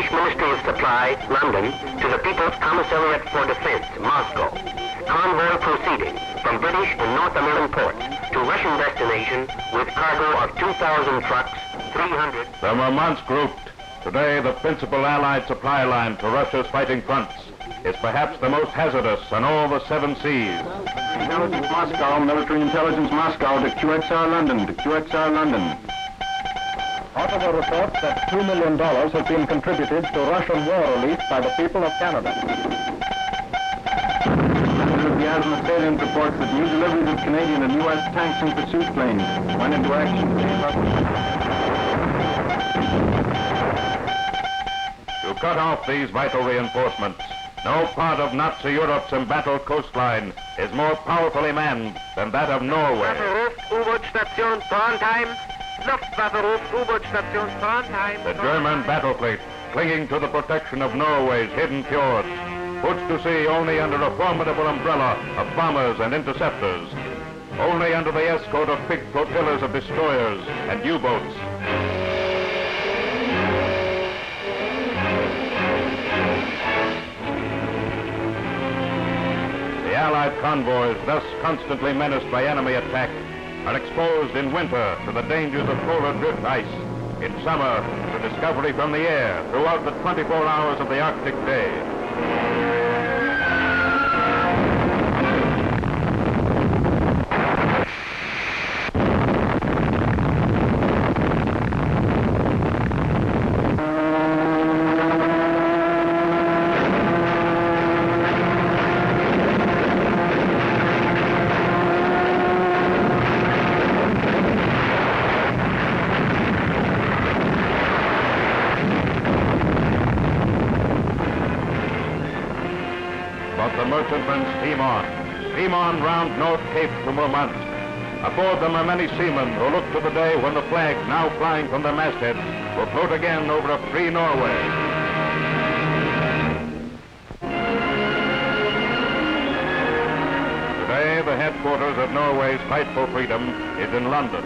British Ministry of Supply, London, to the People's Commissariat for Defense, Moscow. Convoy proceeding from British and North American ports to Russian destination with cargo of 2,000 trucks, 300... The Murmansk route, today the principal Allied supply line to Russia's fighting fronts, is perhaps the most hazardous on all the 7 seas. Intelligence Moscow, Military Intelligence Moscow to QXR London, to QXR London. Ottawa reports that $2 million has been contributed to Russian war relief by the people of Canada. Senator Biasma Salient reports that new deliveries of Canadian and U.S. tanks and pursuit planes went into action. To cut off these vital reinforcements, no part of Nazi Europe's embattled coastline is more powerfully manned than that of Norway. The German battle fleet, clinging to the protection of Norway's hidden fjords, puts to sea only under a formidable umbrella of bombers and interceptors, only under the escort of big flotillas of destroyers and U-boats. The Allied convoys, thus constantly menaced by enemy attack, are exposed in winter to the dangers of polar drift ice, in summer to discovery from the air throughout the 24 hours of the Arctic day. But the merchantmen steam on round North Cape to Murmansk. Aboard them are many seamen who look to the day when the flags now flying from their mastheads will float again over a free Norway. Today, the headquarters of Norway's fight for freedom is in London.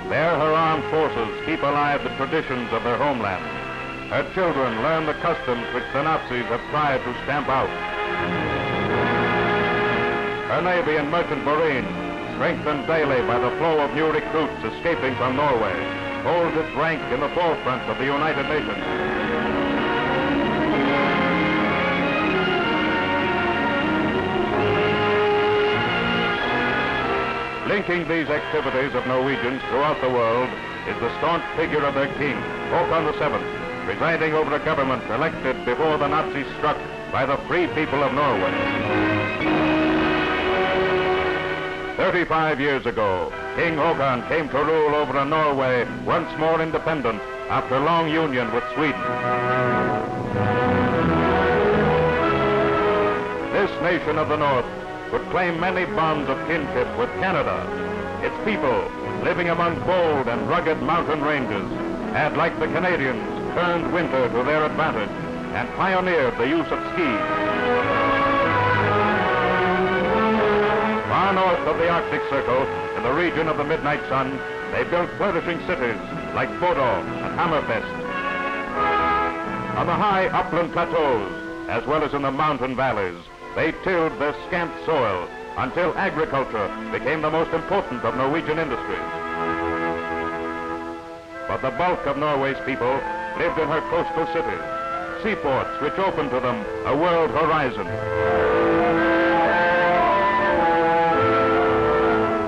There, her armed forces keep alive the traditions of their homeland. Her children learn the customs which the Nazis have tried to stamp out. Her Navy and merchant marine, strengthened daily by the flow of new recruits escaping from Norway, holds its rank in the forefront of the United Nations. Linking these activities of Norwegians throughout the world is the staunch figure of their king, Håkon VII, presiding over a government elected before the Nazis struck by the free people of Norway. 35 years ago, King Håkon came to rule over a Norway once more independent after long union with Sweden. This nation of the North would claim many bonds of kinship with Canada. Its people, living among bold and rugged mountain ranges, had, like the Canadians, turned winter to their advantage and pioneered the use of skis. Far north of the Arctic Circle, in the region of the Midnight Sun, they built flourishing cities like Bodo and Hammerfest. On the high upland plateaus, as well as in the mountain valleys, they tilled their scant soil until agriculture became the most important of Norwegian industries. But the bulk of Norway's people lived in her coastal cities, seaports which opened to them a world horizon.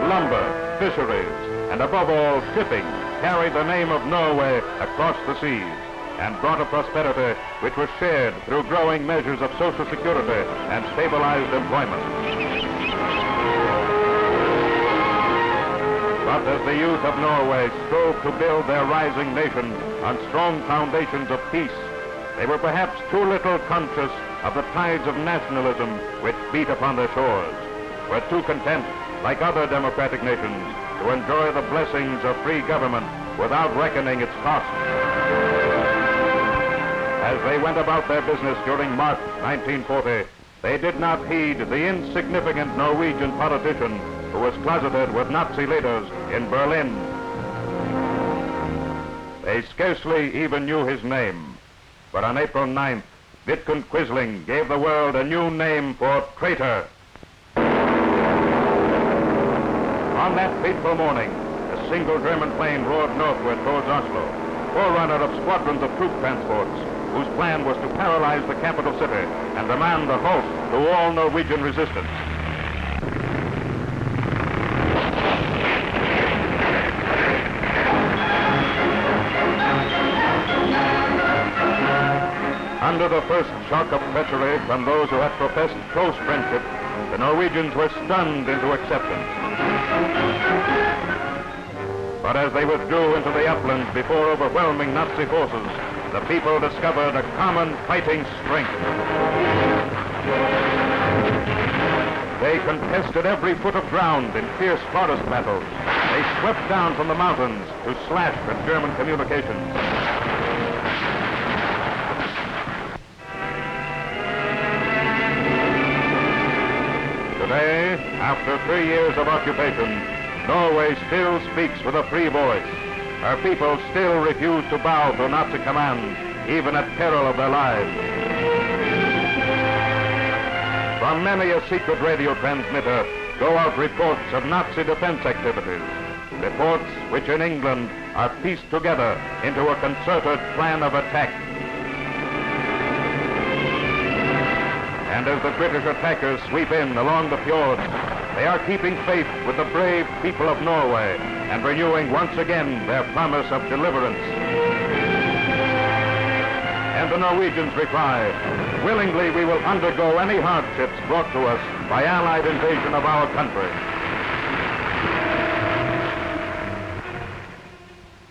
Lumber, fisheries, and above all, shipping carried the name of Norway across the seas and brought a prosperity which was shared through growing measures of social security and stabilized employment. But as the youth of Norway strove to build their rising nation on strong foundations of peace, they were perhaps too little conscious of the tides of nationalism which beat upon their shores, were too content, like other democratic nations, to enjoy the blessings of free government without reckoning its costs. As they went about their business during March 1940, they did not heed the insignificant Norwegian politician who was closeted with Nazi leaders in Berlin. They scarcely even knew his name. But on April 9th, Vidkun Quisling gave the world a new name for traitor. On that fateful morning, a single German plane roared northward towards Oslo, forerunner of squadrons of troop transports, whose plan was to paralyze the capital city and demand a halt to all Norwegian resistance. Under the first shock of treachery from those who had professed close friendship, the Norwegians were stunned into acceptance. But as they withdrew into the uplands before overwhelming Nazi forces, the people discovered a common fighting strength. They contested every foot of ground in fierce forest battles. They swept down from the mountains to slash at German communications. Today, after 3 years of occupation, Norway still speaks with a free voice. Her people still refuse to bow to Nazi commands, even at peril of their lives. From many a secret radio transmitter go out reports of Nazi defense activities, reports which in England are pieced together into a concerted plan of attack. And as the British attackers sweep in along the fjords, they are keeping faith with the brave people of Norway and renewing once again their promise of deliverance. And the Norwegians reply, willingly we will undergo any hardships brought to us by Allied invasion of our country.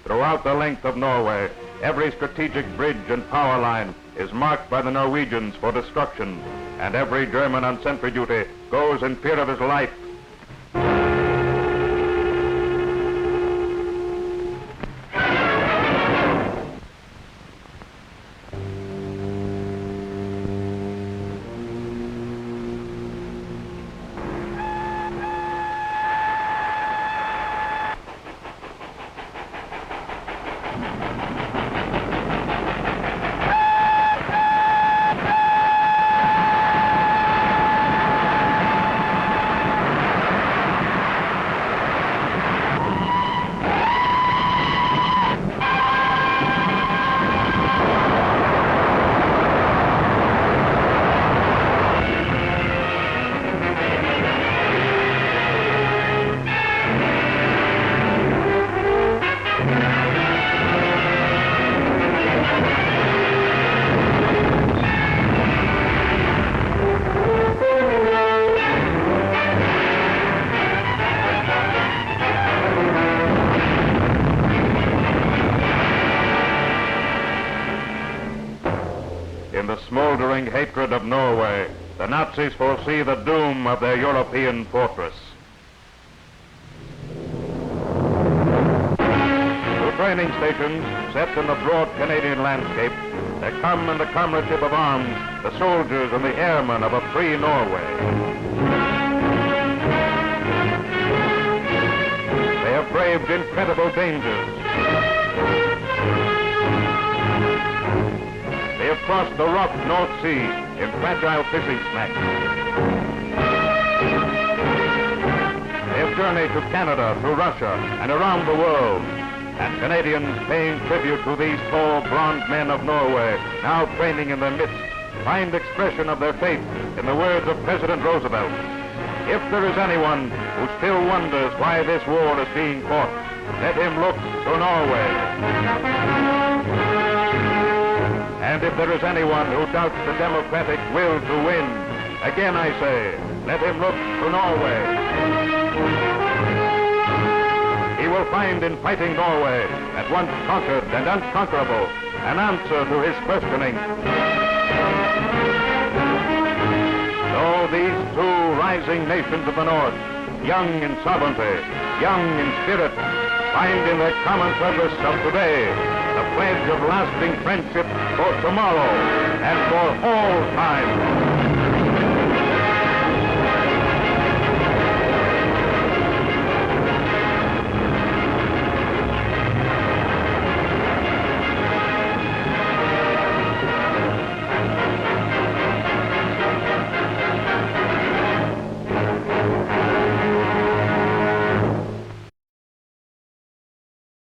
Throughout the length of Norway, every strategic bridge and power line is marked by the Norwegians for destruction, and every German on sentry duty goes in fear of his life. In the smoldering hatred of Norway, the Nazis foresee the doom of their European fortress. To training stations set in the broad Canadian landscape, there come in the comradeship of arms the soldiers and the airmen of a free Norway. They have braved incredible dangers. They have crossed the rough North Sea in fragile fishing smacks. They have journeyed to Canada, to Russia, and around the world. And Canadians paying tribute to these tall, blond men of Norway, now training in their midst, find expression of their faith in the words of President Roosevelt. If there is anyone who still wonders why this war is being fought, let him look to Norway. And if there is anyone who doubts the democratic will to win, again I say, let him look to Norway. He will find in fighting Norway, at once conquered and unconquerable, an answer to his questioning. So these two rising nations of the North, young in sovereignty, young in spirit, find in their common purpose of today the pledge of lasting friendship for tomorrow and for all time.